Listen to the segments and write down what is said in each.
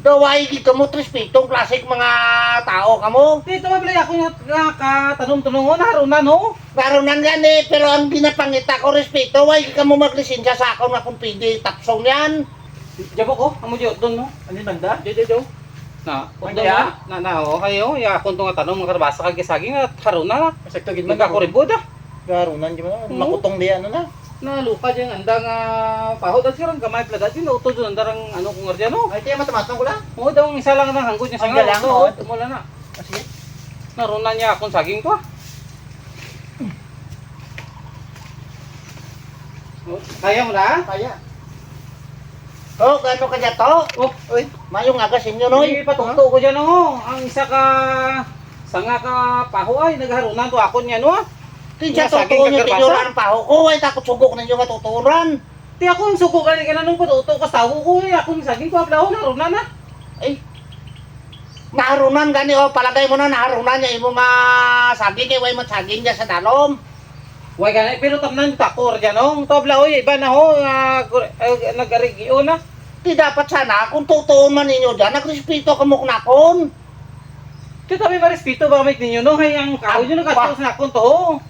Daway di ka mo trispitong klasik mga tao ka mo. Dito mablay ako nga katanong-tanong narunan no. Karunan yan eh, pero ang ginapangita ko respeto, way ka mo maglisensya sa akong nga kung pwede tapsong yan. Jabo ko, amo diyo doon no. Ano yung banda? Diyo. Na, Mangya? kayo, ya kun nga tanong mga basa kag saging at haruna na. Masakto gid man Nagkakuribod ah. Garunan di ba? Makutong di ano na. Na lupa dyan andang pahod at sirang gamay plada din utod doon andarang ano kung ardiyan no. Ay tiya matamatong ko lang. Mo daw isa lang na hanggot niya sa Ang galang, oo. oo. Tumula na. Sige. Narunan niya akong saging ko ah. Kaya mo na? Kaya. Oh, gano ka dyan to? Oh, Uy, Mayong agas inyo no? Noy, patuto ko dyan oh. Ang isa ka sanga ka paho ay nagharunan to ako niya no. Tinsya Nga, saging totoo nyo kagarbasa? tinuran pa ako ko, ay takot sugok ninyo nga tuturan. Ti ako ang suko gani ka na nung patuto ka tawo ko eh. Ako ang saging ko ablaho narunan na. Ay, naharunan gani o, palagay mo na naharunan niya imo nga saging kay way matsaging niya sa dalom. Way gani pero tamnan takor dyan oh. To ablaho iba na ho nagarigyo na. Di dapat sana, kung tutuon man ninyo dyan, nagrespeto ka mo kunakon. Ti tabi ba respeto ba may ninyo no hay ang kahoy nyo nagatos na akong to.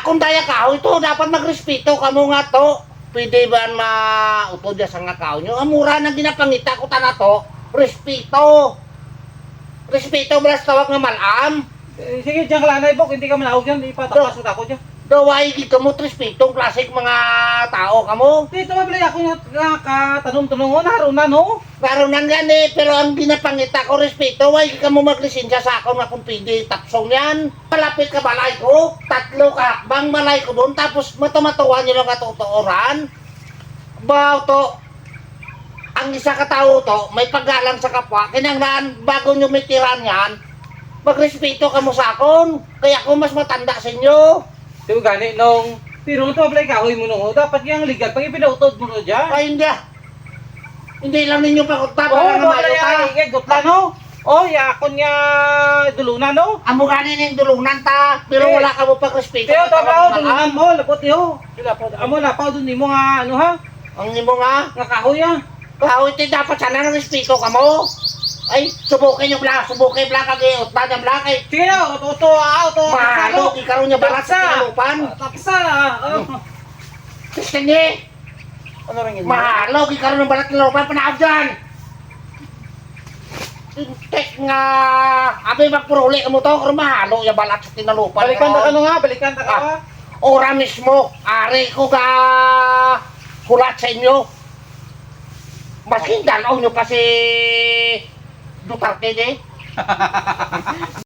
Kung daya kao ito, dapat magrespeto ka mo nga to. Pwede ba mautod ya sa nga kao nyo? Amura na ginapangita ko ta na to, respeto. Respeto ba tawag nga malam? Sige diyan ka lanay bok hindi ka manawag dyan ipatapas ko dyan. Daway di ka mo respeto, klasik mga tao ka mo. Dito mablay ako nga katanong-tanong narunan no. Karunan yan eh, pero ang ginapangita ko respeto, way ka mo maglisensya sa akong nga kung pwede tapsong yan. Malapit ka balay ko, 3 ka hakbang balay ko doon, tapos matumatuwa nyo lang katutuoran. Baw to, ang isa ka tao to, may paggalang sa kapwa, kinanglaan bago nyo may tiran yan, magrespeto ka mo sa akon, kaya ako mas matanda sa inyo. Diyo gani nung pero ito mablay kahoy mo no. Dapat yung ligat pag ipinautod mo no dyan. Ay hindi ah. Hindi lang ninyo pakutap, Oh, para nga mablay maluta. ang igay gutla no. Oh, yakon niya dulunan no. Amo gani ning dulunan ta, pero wala ka mo pagrespeto. Pero sa tabaw tawag nga dulunan mo, lapot yo. sila po. Amo lapaw dun nimo nga ano ha? ang imo nga, Nga kahoy ah. kahoy ti dapat sana ng respeto ka mo. Ay, subukin yung black, subukin black kag utad ang black ay. Sige na, uto. Mahalo, di karon niya balat sa tinalupan. Tapsa na. Kristiani, Ano rin yun? mahalo, di karon ng balat sa tinalupan, panaab dyan. Tintek nga, abi magpuruli ka mo to, karon mahalo yung balat sa tinalupan. Balikan ta ano nga, balikan ta ka. Ora mismo, ari ko ka hulat sa inyo. Maski dalaw nyo pa si Duterte de.